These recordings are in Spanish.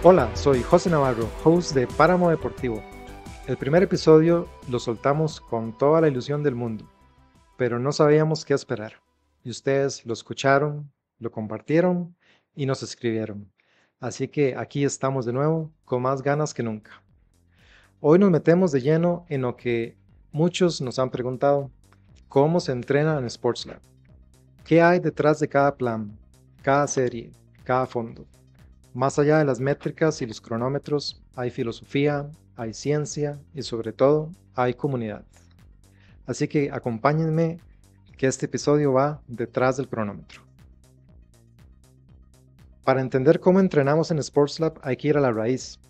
Hola, soy José Navarro, host de Páramo Deportivo. El primer episodio lo soltamos con toda la ilusión del mundo, pero no sabíamos qué esperar. Y ustedes lo escucharon, lo compartieron y nos escribieron. Así que aquí estamos de nuevo con más ganas que nunca. Hoy nos metemos de lleno en lo que muchos nos han preguntado: ¿cómo se entrena en Sports Lab? ¿Qué hay detrás de cada plan, cada serie, cada fondo? Más allá de las métricas y los cronómetros, hay filosofía, hay ciencia y sobre todo hay comunidad. Así que acompáñenme, que este episodio va detrás del cronómetro. Para entender cómo entrenamos en Sports Lab hay que ir a la raíz.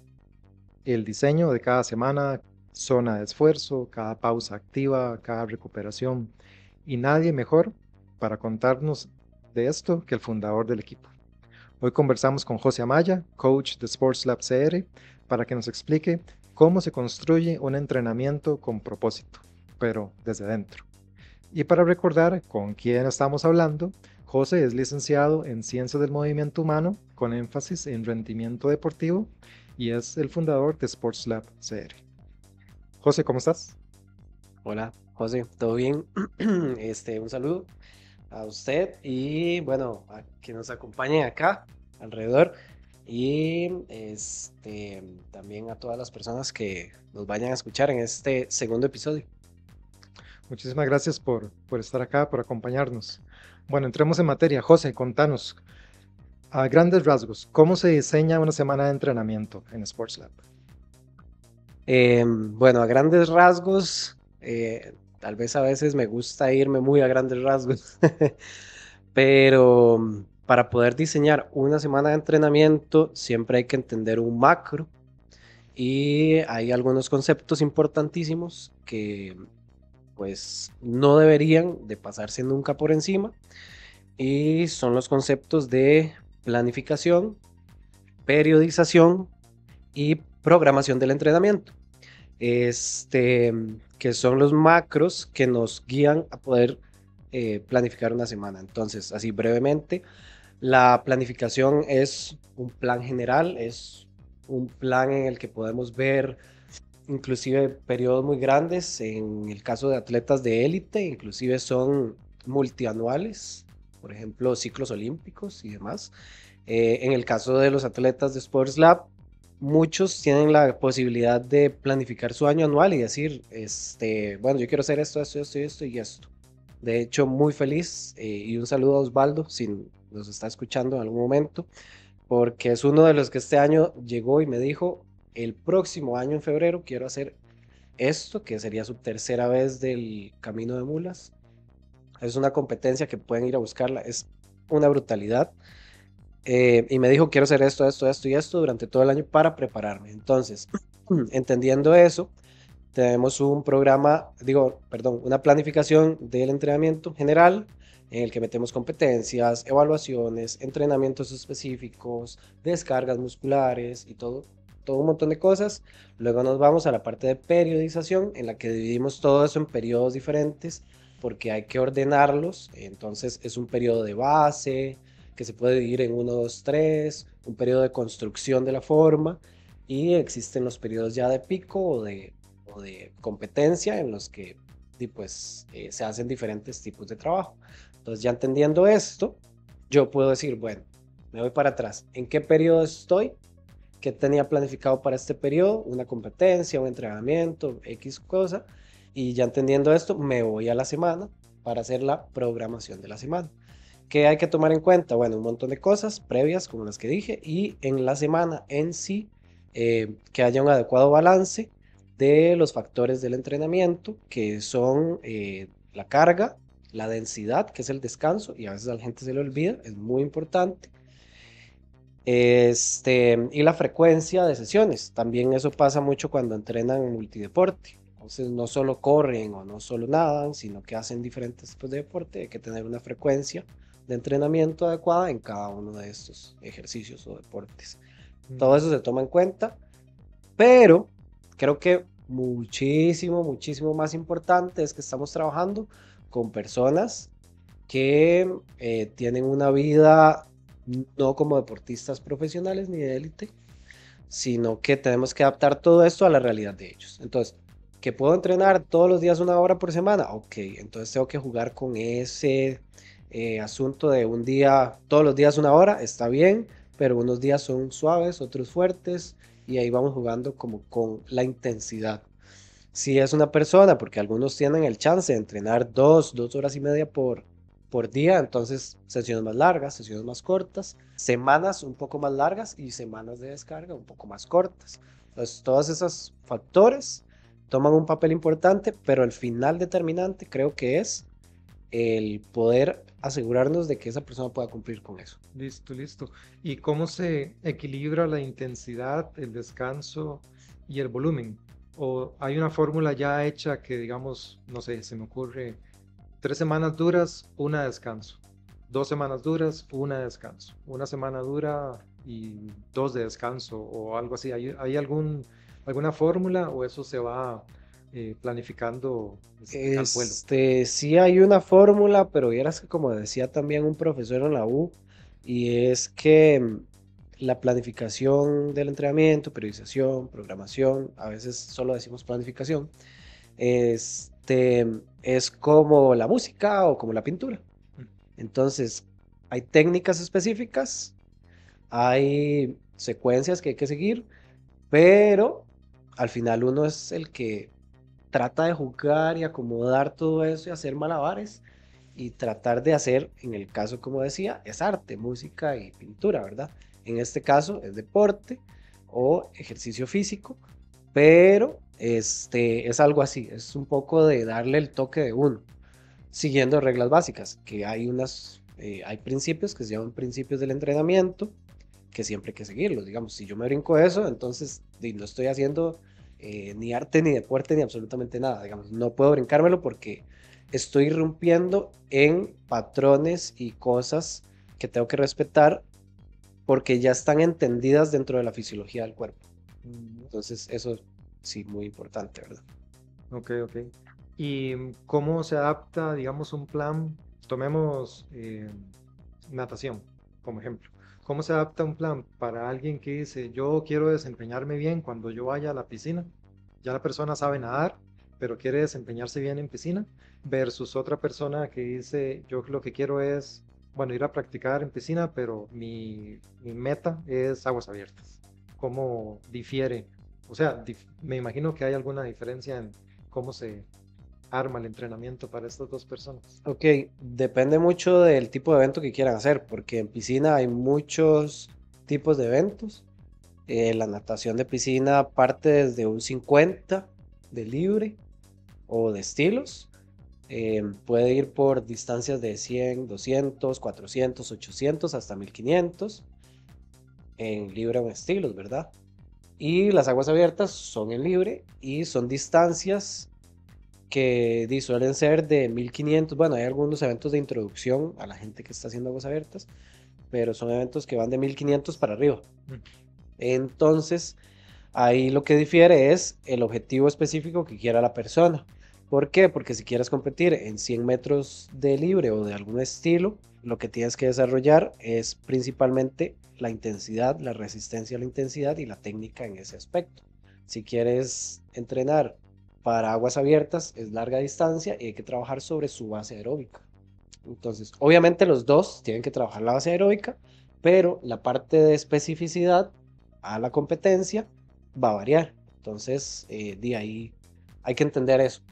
El diseño de cada semana, zona de esfuerzo, cada pausa activa, cada recuperación. Y nadie mejor para contarnos de esto que el fundador del equipo. Hoy conversamos con José Amaya, coach de Sports Lab CR, para que nos explique cómo se construye un entrenamiento con propósito, pero desde dentro. Y para recordar con quién estamos hablando, José es licenciado en Ciencias del Movimiento Humano con énfasis en rendimiento deportivo y es el fundador de Sports Lab CR. José, ¿cómo estás? Hola, José, ¿todo bien? Un saludo a usted y bueno, a que nos acompañen acá alrededor y también a todas las personas que nos vayan a escuchar en este segundo episodio. Muchísimas gracias por estar acá, por acompañarnos. Bueno, entremos en materia. José, contanos, a grandes rasgos, ¿cómo se diseña una semana de entrenamiento en Sports Lab? Bueno, a grandes rasgos, tal vez a veces me gusta irme muy a grandes rasgos, pero para poder diseñar una semana de entrenamiento siempre hay que entender un macro. Y hay algunos conceptos importantísimos que pues no deberían de pasarse nunca por encima y son los conceptos de planificación, periodización y programación del entrenamiento. Este, que son los macros que nos guían a poder planificar una semana. Entonces, así brevemente, la planificación es un plan general, es un plan en el que podemos ver inclusive periodos muy grandes. En el caso de atletas de élite, inclusive son multianuales, por ejemplo, ciclos olímpicos y demás. En el caso de los atletas de Sports Lab, muchos tienen la posibilidad de planificar su año anual y decir, bueno, yo quiero hacer esto, esto, esto y esto y esto. De hecho, muy feliz y un saludo a Osvaldo, si nos está escuchando en algún momento, porque es uno de los que este año llegó y me dijo, el próximo año en febrero quiero hacer esto, que sería su tercera vez del Camino de Mulas. Es una competencia que pueden ir a buscarla, es una brutalidad. Y me dijo, quiero hacer esto, esto, esto y esto durante todo el año para prepararme. Entonces, entendiendo eso, tenemos un programa, digo, perdón, una planificación del entrenamiento general en el que metemos competencias, evaluaciones, entrenamientos específicos, descargas musculares y todo un montón de cosas. Luego nos vamos a la parte de periodización en la que dividimos todo eso en periodos diferentes porque hay que ordenarlos. Entonces es un periodo de base que se puede dividir en uno, 2, 3, un periodo de construcción de la forma y existen los periodos ya de pico o de competencia en los que pues, se hacen diferentes tipos de trabajo. Entonces ya entendiendo esto, yo puedo decir, bueno, me voy para atrás. ¿En qué periodo estoy? ¿Qué tenía planificado para este periodo? Una competencia, un entrenamiento, X cosa. Y ya entendiendo esto, me voy a la semana para hacer la programación de la semana. ¿Qué hay que tomar en cuenta? Bueno, un montón de cosas previas, como las que dije, y en la semana en sí, que haya un adecuado balance de los factores del entrenamiento, que son la carga, la densidad, que es el descanso, y a veces a la gente se le olvida, es muy importante. Y la frecuencia de sesiones, también eso pasa mucho cuando entrenan multideporte. Entonces no solo corren o no solo nadan, sino que hacen diferentes tipos de deporte. Hay que tener una frecuencia de entrenamiento adecuada en cada uno de estos ejercicios o deportes. Todo eso se toma en cuenta, pero creo que muchísimo, muchísimo más importante es que estamos trabajando con personas que tienen una vida no como deportistas profesionales ni de élite, sino que tenemos que adaptar todo esto a la realidad de ellos. Entonces, ¿que puedo entrenar todos los días 1 hora por semana? Ok, entonces tengo que jugar con ese asunto de un día, todos los días 1 hora, está bien, pero unos días son suaves, otros fuertes, y ahí vamos jugando como con la intensidad. Si es una persona, porque algunos tienen el chance de entrenar 2 horas y media por día, entonces sesiones más largas, sesiones más cortas, semanas un poco más largas y semanas de descarga un poco más cortas. Entonces, todos esos factores toman un papel importante, pero el final determinante creo que es el poder asegurarnos de que esa persona pueda cumplir con eso. Listo, listo. ¿Y cómo se equilibra la intensidad, el descanso y el volumen? ¿O hay una fórmula ya hecha que, digamos, no sé, se me ocurre 3 semanas duras, una descanso, 2 semanas duras, una descanso, una semana dura y dos de descanso o algo así? ¿Hay alguna fórmula o eso se va planificando al vuelo? Sí hay una fórmula, pero vieras que como decía también un profesor en la U, y es que la planificación del entrenamiento, periodización, programación, a veces solo decimos planificación, este, es como la música o como la pintura. Entonces, hay técnicas específicas, hay secuencias que hay que seguir, pero al final uno es el que trata de jugar y acomodar todo eso y hacer malabares y tratar de hacer, en el caso como decía, es arte, música y pintura, ¿verdad? En este caso es deporte o ejercicio físico, pero es algo así, es un poco de darle el toque de uno, siguiendo reglas básicas, que hay principios que se llaman principios del entrenamiento, que siempre hay que seguirlos. Digamos, si yo me brinco eso, entonces no estoy haciendo ni arte, ni deporte, ni absolutamente nada. Digamos, no puedo brincármelo porque estoy irrumpiendo en patrones y cosas que tengo que respetar porque ya están entendidas dentro de la fisiología del cuerpo. Mm, Entonces, eso sí, muy importante, ¿verdad? ok, ok. ¿Y cómo se adapta, digamos, un plan? Tomemos natación como ejemplo. ¿Cómo se adapta un plan para alguien que dice, yo quiero desempeñarme bien cuando yo vaya a la piscina? Ya la persona sabe nadar, pero quiere desempeñarse bien en piscina, versus otra persona que dice, yo lo que quiero es, bueno, ir a practicar en piscina, pero mi meta es aguas abiertas. ¿Cómo difiere? O sea, me imagino que hay alguna diferencia en cómo se arma el entrenamiento para estas dos personas. Ok, depende mucho del tipo de evento que quieran hacer, porque en piscina hay muchos tipos de eventos. La natación de piscina parte desde un 50 de libre o de estilos. Puede ir por distancias de 100, 200, 400, 800 hasta 1500 en libre o en estilos, ¿verdad? Y las aguas abiertas son en libre y son distancias que suelen ser de 1500. Bueno, hay algunos eventos de introducción a la gente que está haciendo aguas abiertas, pero son eventos que van de 1500 para arriba. Mm. Entonces, ahí lo que difiere es el objetivo específico que quiera la persona. ¿Por qué? Porque si quieres competir en 100 metros de libre o de algún estilo, lo que tienes que desarrollar es principalmente la intensidad, la resistencia a la intensidad y la técnica en ese aspecto. Si quieres entrenar para aguas abiertas, es larga distancia y hay que trabajar sobre su base aeróbica. Entonces, obviamente los dos tienen que trabajar la base aeróbica, pero la parte de especificidad a la competencia va a variar. Entonces, de ahí hay que entender eso.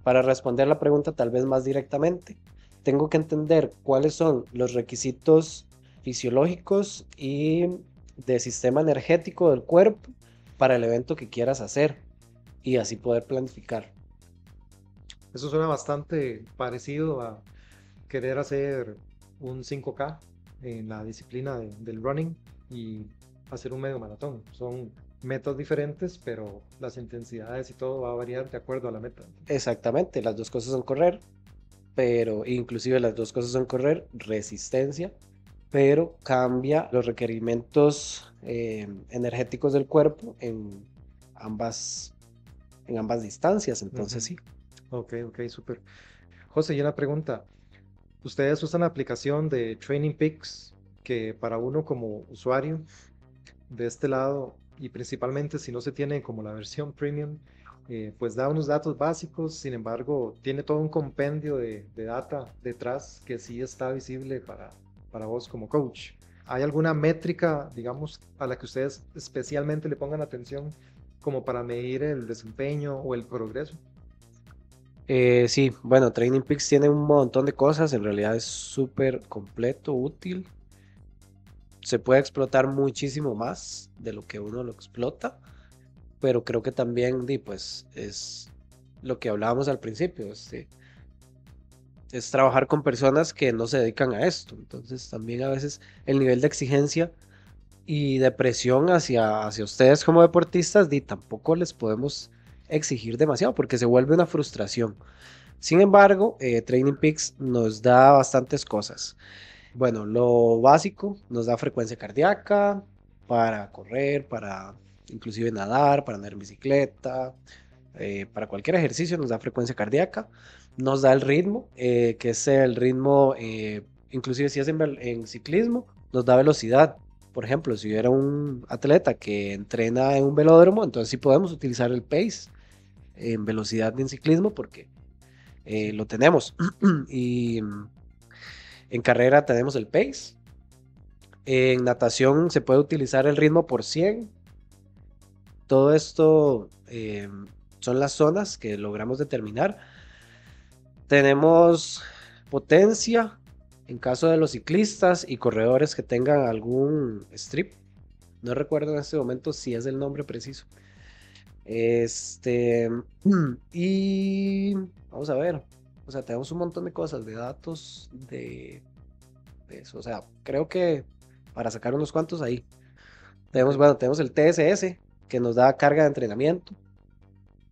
Para responder la pregunta tal vez más directamente, tengo que entender cuáles son los requisitos fisiológicos y de sistema energético del cuerpo para el evento que quieras hacer y así poder planificar. Eso suena bastante parecido a querer hacer un 5K en la disciplina del running y hacer un medio maratón. Son metas diferentes, pero las intensidades y todo va a variar de acuerdo a la meta. Exactamente, las dos cosas son correr, pero inclusive las dos cosas son correr, resistencia, pero cambia los requerimientos energéticos del cuerpo ambas, en ambas distancias, entonces Ujú. sí. Ok, ok, súper. José, y una pregunta. ¿Ustedes usan la aplicación de Training Peaks que para uno como usuario de este lado y principalmente si no se tiene como la versión premium, pues da unos datos básicos, sin embargo, tiene todo un compendio de data detrás que sí está visible para vos como coach. ¿Hay alguna métrica, digamos, a la que ustedes especialmente le pongan atención como para medir el desempeño o el progreso? Sí, bueno, Training Peaks tiene un montón de cosas, en realidad es súper completo, útil. Se puede explotar muchísimo más de lo que uno lo explota, pero creo que también, pues, es lo que hablábamos al principio, es trabajar con personas que no se dedican a esto. Entonces, también a veces el nivel de exigencia y de presión hacia ustedes como deportistas, tampoco les podemos exigir demasiado porque se vuelve una frustración. Sin embargo, Training Peaks nos da bastantes cosas. Bueno, lo básico nos da frecuencia cardíaca para correr, para inclusive nadar, para andar en bicicleta, para cualquier ejercicio nos da frecuencia cardíaca. Nos da el ritmo, que es el ritmo, inclusive si es en ciclismo, nos da velocidad. Por ejemplo, si hubiera un atleta que entrena en un velódromo, entonces sí podemos utilizar el pace en velocidad en ciclismo porque Sí. lo tenemos. Y en carrera tenemos el pace. En natación se puede utilizar el ritmo por 100. Todo esto son las zonas que logramos determinar. Tenemos potencia en caso de los ciclistas y corredores que tengan algún strip. No recuerdo en este momento si es el nombre preciso. Y vamos a ver. O sea, tenemos un montón de cosas, de datos, de eso. O sea, creo que para sacar unos cuantos ahí. Ok. Bueno, tenemos el TSS que nos da carga de entrenamiento.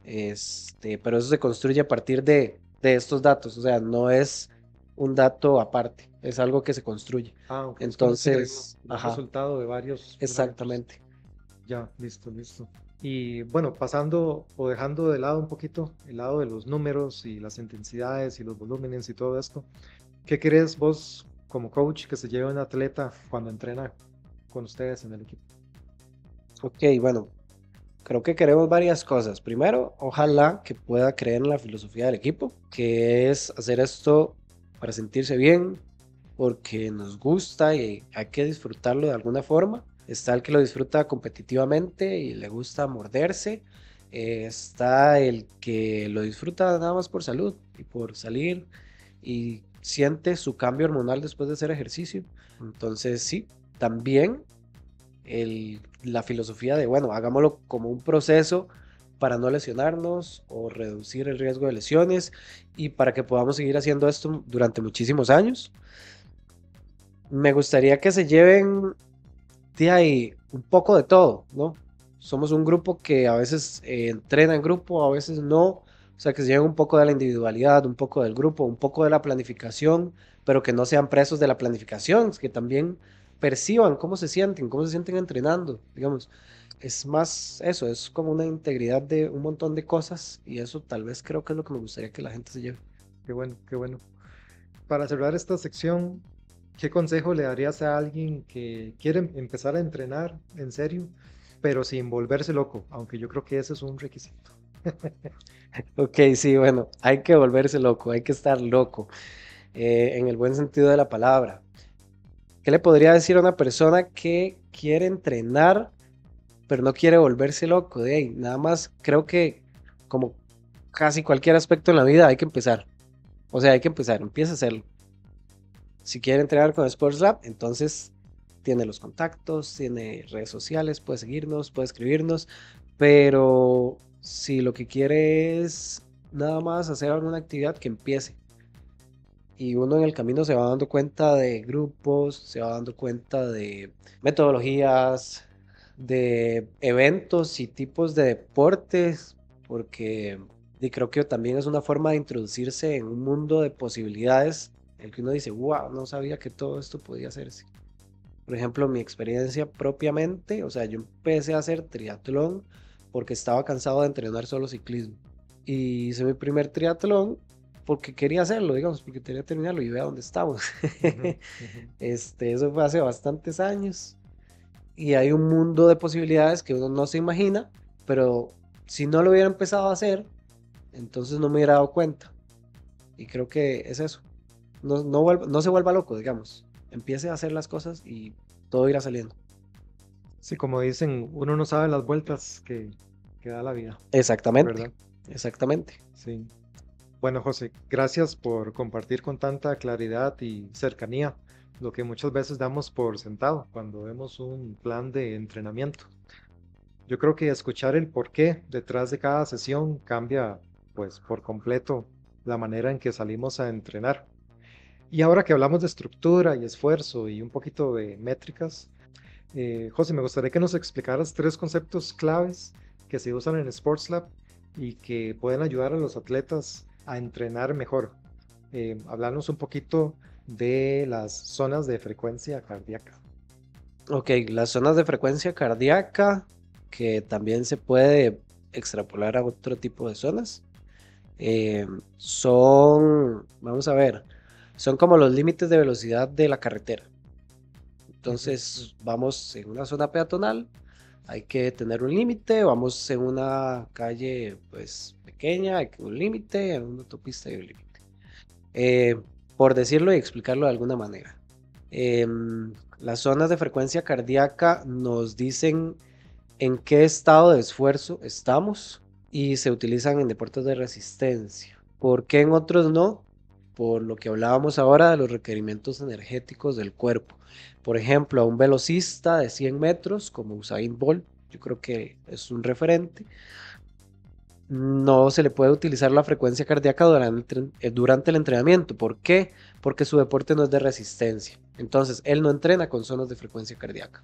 Pero eso se construye a partir de estos datos. O sea, no es un dato aparte, es algo que se construye. Ah, ok, es como si fuera Entonces, un ajá, resultado de varios parámetros. exactamente. Ya, listo, listo. Y bueno, pasando o dejando de lado un poquito el lado de los números y las intensidades y los volúmenes y todo esto, ¿qué crees vos como coach que se lleve un atleta cuando entrena con ustedes en el equipo? Ok, bueno, creo que queremos varias cosas. Primero, ojalá que pueda creer en la filosofía del equipo, que es hacer esto para sentirse bien, porque nos gusta y hay que disfrutarlo de alguna forma. Está el que lo disfruta competitivamente y le gusta morderse. Está el que lo disfruta nada más por salud y por salir y siente su cambio hormonal después de hacer ejercicio. Entonces sí, también la filosofía de, bueno, hagámoslo como un proceso para no lesionarnos o reducir el riesgo de lesiones y para que podamos seguir haciendo esto durante muchísimos años. Me gustaría que se lleven de ahí un poco de todo, ¿no? Somos un grupo que a veces entrena en grupo, a veces no. O sea, que se lleven un poco de la individualidad, un poco del grupo, un poco de la planificación, pero que no sean presos de la planificación, que también perciban cómo se sienten entrenando, digamos. Es más eso, es como una integridad de un montón de cosas y eso tal vez creo que es lo que me gustaría que la gente se lleve. Qué bueno, qué bueno. Para cerrar esta sección, ¿qué consejo le darías a alguien que quiere empezar a entrenar en serio, pero sin volverse loco? Aunque yo creo que ese es un requisito. Ok, sí, bueno, hay que volverse loco, hay que estar loco, en el buen sentido de la palabra. ¿Qué le podría decir a una persona que quiere entrenar, pero no quiere volverse loco? De ahí, nada más creo que como casi cualquier aspecto en la vida hay que empezar. O sea, hay que empezar, empieza a hacerlo. Si quiere entrenar con Sports Lab, entonces tiene los contactos, tiene redes sociales, puede seguirnos, puede escribirnos, pero si lo que quiere es nada más hacer alguna actividad, que empiece. Y uno en el camino se va dando cuenta de grupos, se va dando cuenta de metodologías, de eventos y tipos de deportes, porque creo que también es una forma de introducirse en un mundo de posibilidades, en el que uno dice, wow, no sabía que todo esto podía hacerse. Por ejemplo, mi experiencia propiamente, o sea, yo empecé a hacer triatlón porque estaba cansado de entrenar solo ciclismo. Y hice mi primer triatlón porque quería hacerlo, digamos, porque quería terminarlo y vea dónde estamos. Ujú, ujú. Eso fue hace bastantes años y hay un mundo de posibilidades que uno no se imagina, pero si no lo hubiera empezado a hacer, entonces no me hubiera dado cuenta. Y creo que es eso. No se vuelva loco, digamos. Empiece a hacer las cosas y todo irá saliendo. Sí, como dicen, uno no sabe las vueltas que da la vida, Exactamente, ¿verdad? exactamente. Sí. Bueno, José, gracias por compartir con tanta claridad y cercanía lo que muchas veces damos por sentado cuando vemos un plan de entrenamiento. Yo creo que escuchar el porqué detrás de cada sesión cambia, pues, por completo la manera en que salimos a entrenar. Y ahora que hablamos de estructura y esfuerzo y un poquito de métricas, José, me gustaría que nos explicaras tres conceptos claves que se usan en Sports Lab y que pueden ayudar a los atletas a entrenar mejor. Hablarnos un poquito de las zonas de frecuencia cardíaca. Ok, las zonas de frecuencia cardíaca, que también se puede extrapolar a otro tipo de zonas, vamos a ver, son como los límites de velocidad de la carretera. Ujú. Entonces, vamos en una zona peatonal, hay que tener un límite, vamos en una calle pues pequeña, hay que un límite, en una autopista hay un límite. Eh, por decirlo y explicarlo de alguna manera. Las zonas de frecuencia cardíaca nos dicen en qué estado de esfuerzo estamos y se utilizan en deportes de resistencia. ¿Por qué en otros no? Por lo que hablábamos ahora de los requerimientos energéticos del cuerpo. Por ejemplo, a un velocista de 100 metros como Usain Bolt, yo creo que es un referente, no se le puede utilizar la frecuencia cardíaca durante el entrenamiento. ¿Por qué? Porque su deporte no es de resistencia. Entonces, él no entrena con zonas de frecuencia cardíaca.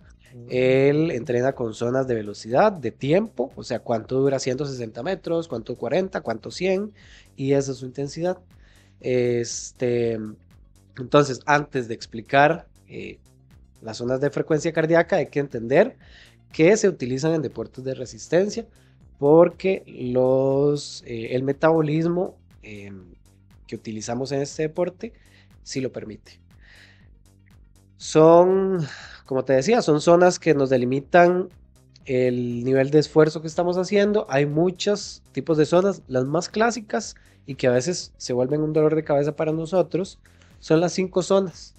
Él Ok. entrena con zonas de velocidad, de tiempo, o sea, cuánto dura 160 metros, cuánto 40, cuánto 100, y esa es su intensidad. Este, entonces, antes de explicar las zonas de frecuencia cardíaca, hay que entender que se utilizan en deportes de resistencia porque el metabolismo que utilizamos en este deporte sí lo permite. Son, como te decía, son zonas que nos delimitan el nivel de esfuerzo que estamos haciendo. Hay muchos tipos de zonas, las más clásicas y que a veces se vuelven un dolor de cabeza para nosotros, son las 5 zonas.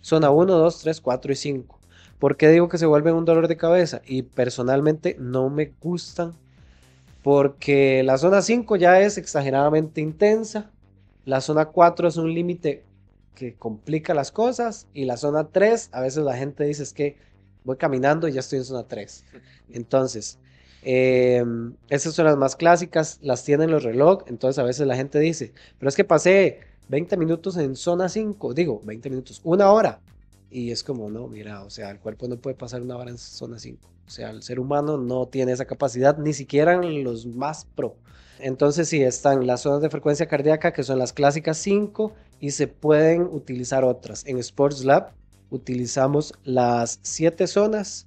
Zona Ujú. 1, 2, 3, 4 y 5. ¿Por qué digo que se vuelven un dolor de cabeza? Y personalmente no me gustan porque la zona 5 ya es exageradamente intensa, la zona 4 es un límite que complica las cosas y la zona 3 a veces la gente dice es que voy caminando y ya estoy en zona 3. Entonces, esas son las más clásicas, las tienen los reloj, entonces a veces la gente dice, pero es que pasé 20 minutos en zona 5, digo, 20 minutos, una hora. Y es como, no, mira, o sea, el cuerpo no puede pasar una hora en zona 5. O sea, el ser humano no tiene esa capacidad, ni siquiera los más pro. Entonces sí, están las zonas de frecuencia cardíaca, que son las clásicas 5, y se pueden utilizar otras. En Sports Lab utilizamos las 7 zonas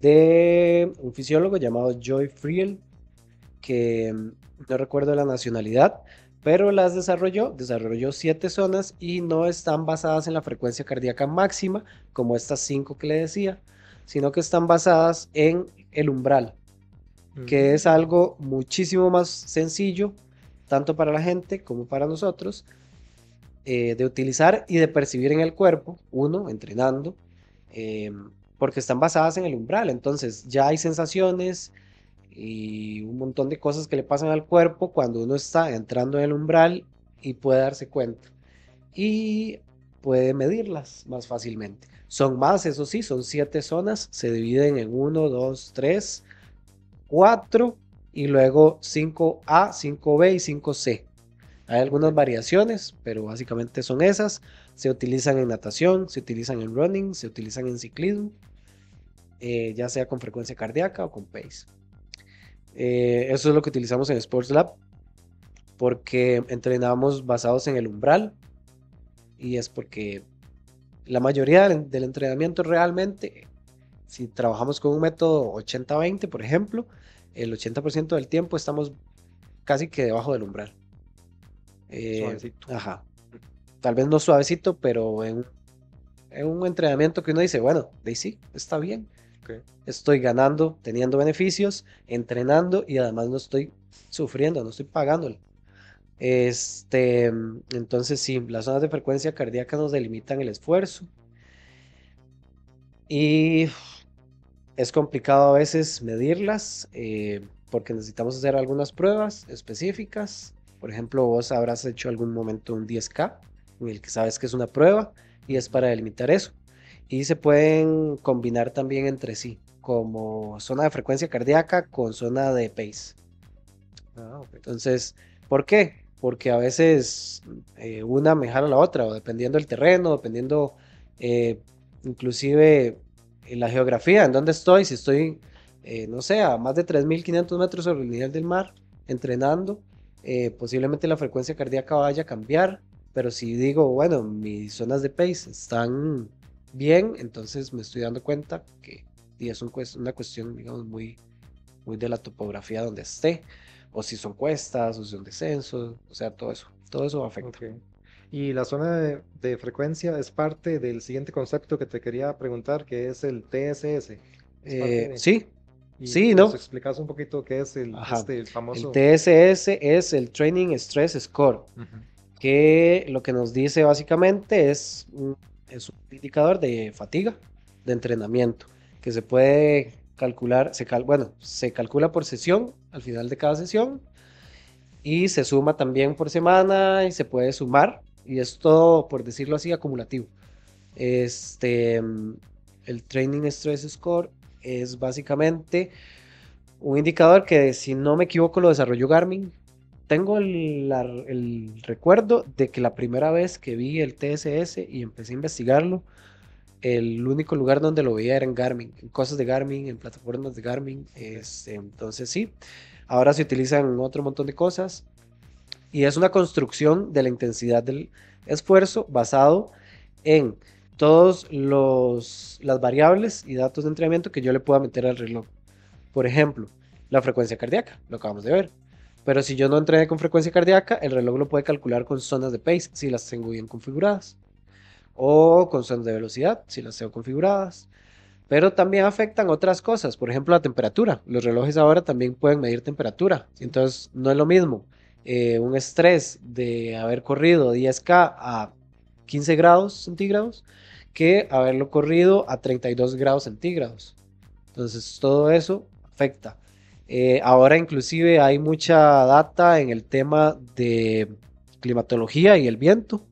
de un fisiólogo llamado Joy Friel, que no recuerdo la nacionalidad, pero las desarrolló 7 zonas y no están basadas en la frecuencia cardíaca máxima, como estas 5 que le decía, sino que están basadas en el umbral, que es Mm. algo muchísimo más sencillo, tanto para la gente como para nosotros, de utilizar y de percibir en el cuerpo, uno, entrenando, eh, porque están basadas en el umbral, entonces ya hay sensaciones y un montón de cosas que le pasan al cuerpo cuando uno está entrando en el umbral y puede darse cuenta y puede medirlas más fácilmente. Son más, eso sí, son 7 zonas, se dividen en 1, 2, 3, 4 y luego 5A, 5B y 5C. Hay Ok. algunas variaciones, pero básicamente son esas. Se utilizan en natación, se utilizan en running, se utilizan en ciclismo, ya sea con frecuencia cardíaca o con pace. Eso es lo que utilizamos en Sports Lab porque entrenamos basados en el umbral y es porque la mayoría del entrenamiento realmente, si trabajamos con un método 80-20, por ejemplo, el 80% del tiempo estamos casi que debajo del umbral. Suavecito. Ajá. Tal vez no suavecito, pero en un entrenamiento que uno dice, bueno, de ahí sí, está bien. Ok. Estoy ganando, teniendo beneficios, entrenando y además no estoy sufriendo, no estoy pagándole. Entonces sí, las zonas de frecuencia cardíaca nos delimitan el esfuerzo y es complicado a veces medirlas porque necesitamos hacer algunas pruebas específicas. Por ejemplo, vos habrás hecho algún momento un 10K en el que sabes que es una prueba y es Ujú. para delimitar eso. Y se pueden combinar también entre sí, como zona de frecuencia cardíaca con zona de pace. Ah, ok. Entonces, ¿por qué? Porque a veces una me jala a la otra, o dependiendo del terreno, dependiendo eh, inclusive la geografía, en dónde estoy, si estoy, no sé, a más de 3.500 metros sobre el nivel del mar, entrenando, posiblemente la frecuencia cardíaca vaya a cambiar, pero si digo, bueno, mis zonas de pace están bien, entonces me estoy dando cuenta que y es una cuestión, digamos, muy de la topografía donde esté, o si son cuestas, o si son descensos, o sea, todo eso afecta. Ok. Y la zona de frecuencia es parte del siguiente concepto que te quería preguntar, que es el TSS. Es parte de... Sí, Y sí, nos no, explicas un poquito qué es ajá. el El famoso... TSS es el Training Stress Score, Ujú. que lo que nos dice básicamente es un indicador de fatiga, de entrenamiento, que se puede calcular, bueno, se calcula por sesión, al final de cada sesión, y se suma también por semana y se puede sumar, y es todo, por decirlo así, acumulativo. Este, mm, el Training Stress Score es básicamente un indicador que, si no me equivoco, lo desarrolló Garmin. Tengo el recuerdo de que la primera vez que vi el TSS y empecé a investigarlo, el único lugar donde lo veía era en Garmin, en cosas de Garmin, en plataformas de Garmin. Ok. Entonces sí, ahora se utilizan en otro montón de cosas y es una construcción de la intensidad del esfuerzo basado en todas las variables y datos de entrenamiento que yo le pueda meter al reloj. Por ejemplo, la frecuencia cardíaca, lo acabamos de ver. Pero si yo no entrené con frecuencia cardíaca, el reloj lo puede calcular con zonas de pace, si las tengo bien configuradas. O con zonas de velocidad, si las tengo configuradas. Pero también afectan otras cosas, por ejemplo la temperatura. Los relojes ahora también pueden medir temperatura. Sí. Entonces no es lo mismo un estrés de haber corrido 10K a 15 grados centígrados que haberlo corrido a 32 grados centígrados. Entonces todo eso afecta. Ahora inclusive hay mucha data en el tema de climatología y el viento.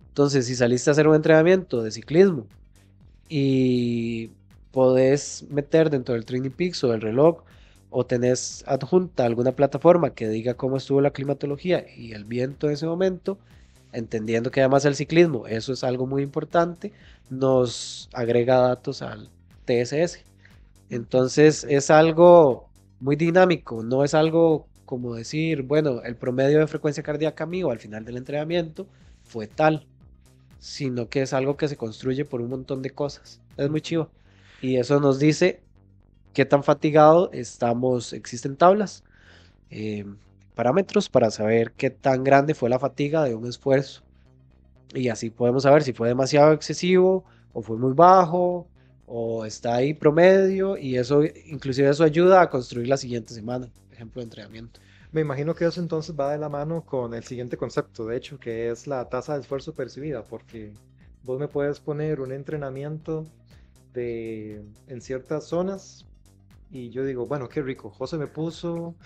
Entonces si saliste a hacer un entrenamiento de ciclismo y podés meter dentro del Training Peaks o del reloj o tenés adjunta alguna plataforma que diga cómo estuvo la climatología y el viento en ese momento, entendiendo que además el ciclismo, eso es algo muy importante, nos agrega datos al TSS. Entonces Ok. es algo muy dinámico, no es algo como decir, bueno, el promedio de frecuencia cardíaca mío al final del entrenamiento fue tal, sino que es algo que se construye por un montón de cosas. Es muy Ujú. chivo. Y eso nos dice qué tan fatigado estamos. Existen tablas, eh, parámetros para saber qué tan grande fue la fatiga de un esfuerzo. Y así podemos saber si fue demasiado excesivo o fue muy bajo o está ahí promedio. Y eso, inclusive eso ayuda a construir la siguiente semana, por ejemplo, de entrenamiento. Me imagino que eso entonces va de la mano con el siguiente concepto, de hecho, que es la tasa de esfuerzo percibida, porque vos me puedes poner un entrenamiento en ciertas zonas y yo digo, bueno, qué rico, José me puso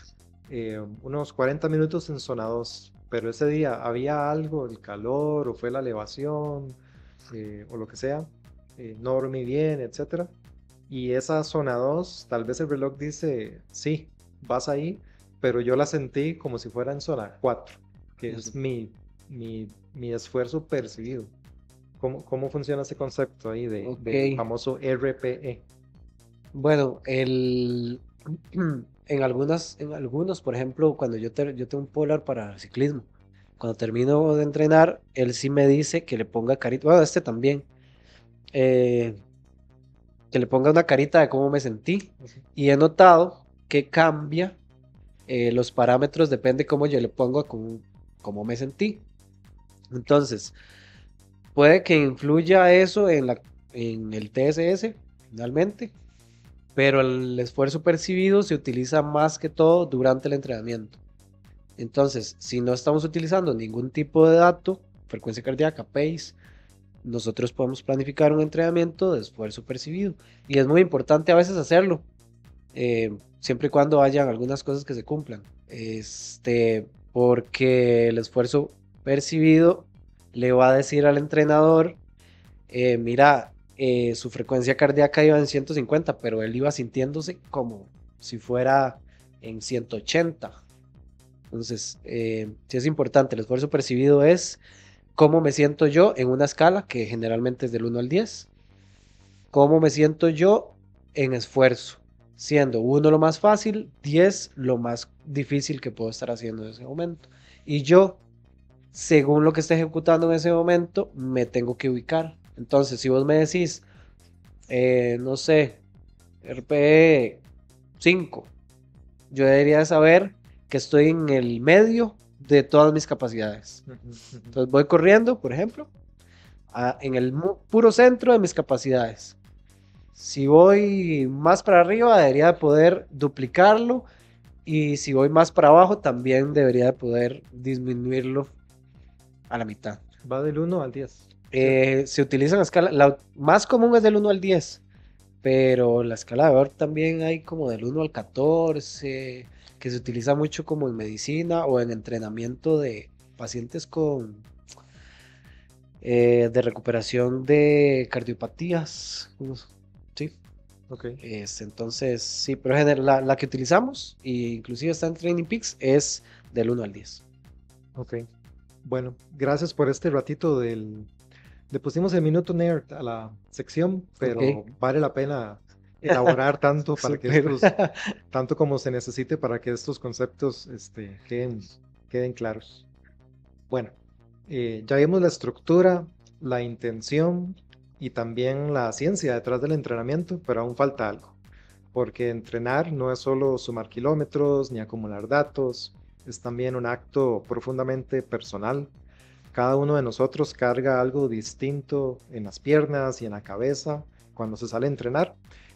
unos 40 minutos en zona 2, pero ese día había algo, el calor o fue la elevación o lo que sea, no dormí bien, etcétera. Y esa zona 2 tal vez el reloj dice, sí, vas ahí, pero yo la sentí como si fuera en zona 4, que Ujú. es mi esfuerzo percibido. ¿Cómo funciona ese concepto ahí Ok. del famoso RPE? Bueno, en algunos, por ejemplo, cuando yo tengo un Polar para ciclismo, cuando termino de entrenar, él sí me dice que le ponga carita, bueno, este también, eh, que le ponga una carita de cómo me sentí. Así. Y he notado que cambia los parámetros, depende cómo yo le pongo con cómo me sentí. Entonces, puede que influya eso en el TSS, finalmente. pero el esfuerzo percibido se utiliza más que todo durante el entrenamiento. Entonces, si no estamos utilizando ningún tipo de dato, frecuencia cardíaca, pace, nosotros podemos planificar un entrenamiento de esfuerzo percibido. Y es muy importante a veces hacerlo, siempre y cuando hayan algunas cosas que se cumplan. Porque el esfuerzo percibido le va a decir al entrenador, mira, su frecuencia cardíaca iba en 150, pero él iba sintiéndose como si fuera en 180. Entonces, sí es importante, el esfuerzo percibido es cómo me siento yo en una escala que generalmente es del 1 al 10. Cómo me siento yo en esfuerzo, siendo 1 lo más fácil, 10 lo más difícil que puedo estar haciendo en ese momento. Y yo, según lo que esté ejecutando en ese momento, me tengo que ubicar. Entonces, si vos me decís, no sé, RPE 5, yo debería saber que estoy en el medio de todas mis capacidades. Entonces voy corriendo, por ejemplo, en el puro centro de mis capacidades. Si voy más para arriba, debería de poder duplicarlo. Y si voy más para abajo, también debería de poder disminuirlo a la mitad. Va del 1 al 10. Se utiliza en la escala, la más común es del 1 al 10, pero la escala de Borg también hay como del 1 al 14, que se utiliza mucho como en medicina o en entrenamiento de pacientes con de recuperación de cardiopatías. Sí. Ok. Entonces, sí, pero la que utilizamos, e inclusive está en Training Peaks, es del 1 al 10. Ok. Bueno, gracias por este ratito Le pusimos el minuto nerd a la sección, pero Ok. vale la pena elaborar tanto para que Súper. tanto como se necesite para que estos conceptos queden claros. Bueno, ya vimos la estructura, la intención y también la ciencia detrás del entrenamiento, pero aún falta algo, porque entrenar no es solo sumar kilómetros ni acumular datos, es también un acto profundamente personal. Cada uno de nosotros carga algo distinto en las piernas y en la cabeza cuando se sale a entrenar,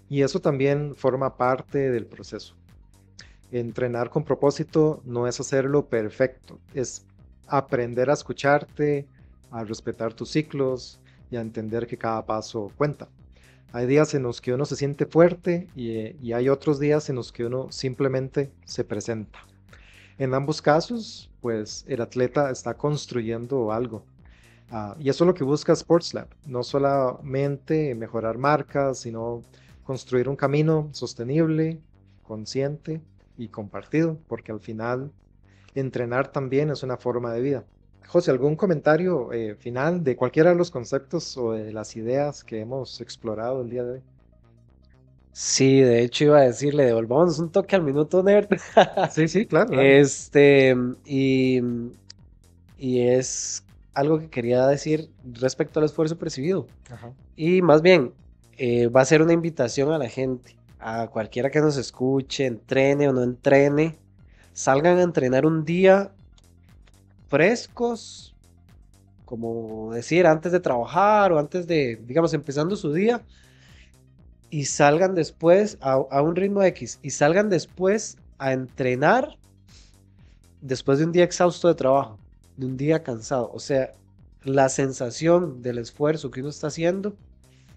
y eso también forma parte del proceso. Entrenar con propósito no es hacerlo perfecto, es aprender a escucharte, a respetar tus ciclos y a entender que cada paso cuenta. Hay días en los que uno se siente fuerte y hay otros días en los que uno simplemente se presenta. En ambos casos, pues el atleta está construyendo algo. Y eso es lo que busca SportsLab, no solamente mejorar marcas, sino construir un camino sostenible, consciente y compartido, porque al final entrenar también es una forma de vida. José, ¿algún comentario final de cualquiera de los conceptos o de las ideas que hemos explorado el día de hoy? Sí, de hecho iba a decirle, devolvamos un toque al minuto nerd. Sí, sí, claro, dale. Este, y, y es algo que quería decir respecto al esfuerzo percibido. Ajá. Y más bien, va a ser una invitación a la gente, a cualquiera que nos escuche, entrene o no entrene, salgan a entrenar un día frescos, como decir, antes de trabajar o antes de, digamos, empezando su día, y salgan después a un ritmo X, y salgan después a entrenar después de un día exhausto de trabajo, de un día cansado. O sea, la sensación del esfuerzo que uno está haciendo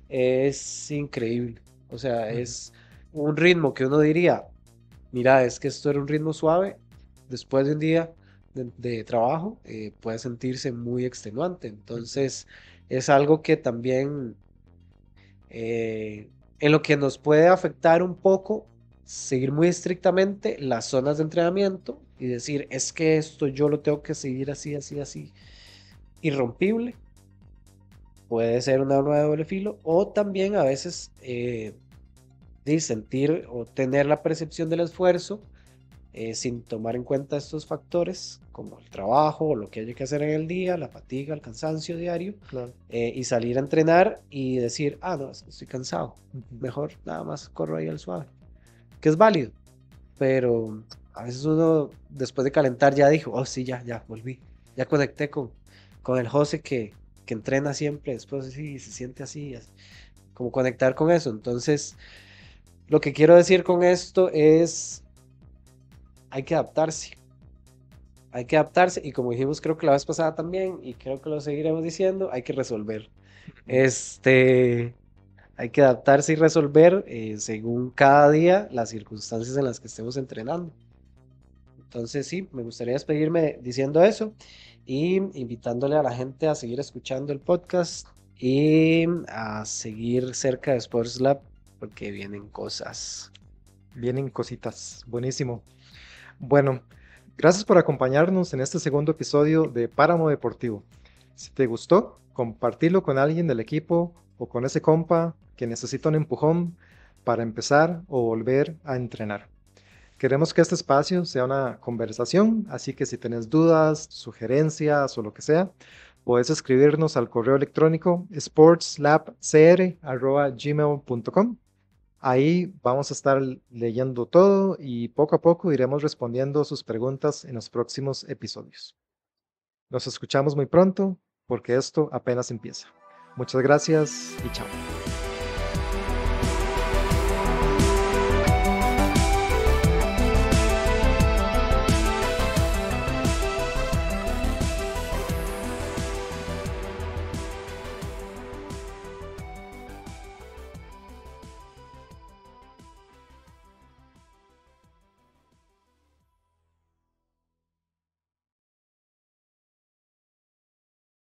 es increíble. O sea, Ujú. es un ritmo que uno diría, mira, es que esto era un ritmo suave, después de un día de trabajo, puede sentirse muy extenuante. Ujú. Entonces, es algo que también, eh, en lo que nos puede afectar un poco, seguir muy estrictamente las zonas de entrenamiento y decir, es que esto yo lo tengo que seguir así, así, así, irrompible. Puede ser una arma de doble filo, o también a veces de sentir o tener la percepción del esfuerzo sin tomar en cuenta estos factores como el trabajo o lo que haya que hacer en el día, la fatiga, el cansancio diario, Claro. y salir a entrenar y decir, ah, no, estoy cansado, Ujú. mejor nada más corro ahí al suave, que es válido, pero a veces uno después de calentar ya dijo, oh sí, ya volví, ya conecté con el José que entrena siempre, después sí, se siente así, como conectar con eso, entonces Lo que quiero decir con esto es, hay que adaptarse. Hay que adaptarse y como dijimos creo que la vez pasada también y creo que lo seguiremos diciendo, hay que resolver. Ujú. Este, hay que adaptarse y resolver según cada día las circunstancias en las que estemos entrenando. Entonces sí, me gustaría despedirme diciendo eso y invitándole a la gente a seguir escuchando el podcast y a seguir cerca de Sports Lab porque vienen cosas. Vienen cositas. Buenísimo. Bueno, gracias por acompañarnos en este segundo episodio de Páramo Deportivo. Si te gustó, compartilo con alguien del equipo o con ese compa que necesita un empujón para empezar o volver a entrenar. Queremos que este espacio sea una conversación, así que si tenés dudas, sugerencias o lo que sea, puedes escribirnos al correo electrónico sportslabcr@gmail.com. Ahí vamos a estar leyendo todo y poco a poco iremos respondiendo sus preguntas en los próximos episodios. Nos escuchamos muy pronto porque esto apenas empieza. Muchas gracias y chao.